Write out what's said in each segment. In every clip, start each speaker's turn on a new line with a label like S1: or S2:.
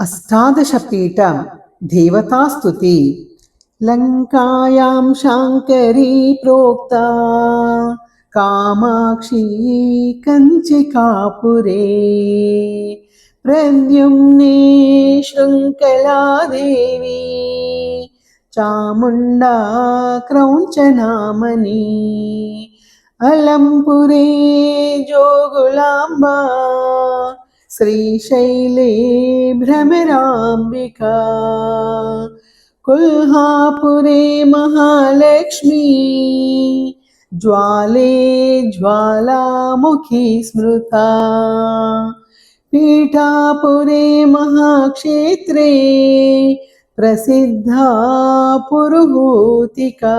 S1: अष्टादशपीठं देवतास्तुति लङ्कायां शाङ्करी प्रोक्ता कामाक्षी कञ्चिकापुरे प्रद्युम्ने शृङ्खला देवी चामुण्डा क्रौञ्चनामनी अलंपुरे जोगुलाम्बा श्रीशैले भ्रमराम्बिका कुल्हापुरे महालक्ष्मी ज्वाले ज्वालामुखी स्मृता पीठापुरे महाक्षेत्रे प्रसिद्धा पुरुहूतिका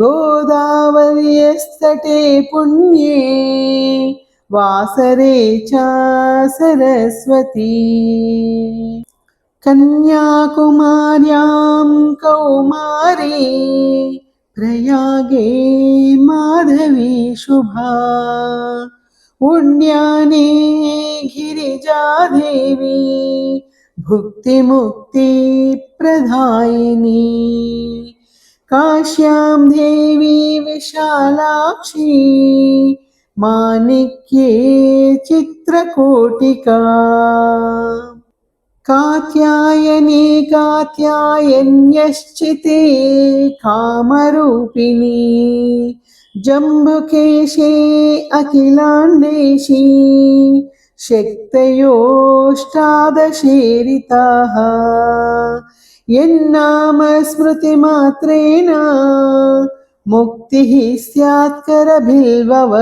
S1: गोदावर्यस्तटे पुण्ये वासरे च सरस्वती कन्याकुमार्यां कौमारी प्रयागे माधवी शुभा उड्याने गिरिजा देवी भुक्तिमुक्ति प्रदायिनी काश्यां देवी विशालाक्षी माणिक्ये चित्रकोटिका कात्यायनी कात्यायन्यश्चिते कामरूपिणी जम्बुकेशे अखिलाण्डेशी शक्तयोऽष्टादशेरिताः यन्नाम स्मृतिमात्रेण मुक्तिः स्यात् करभिल्ववत्।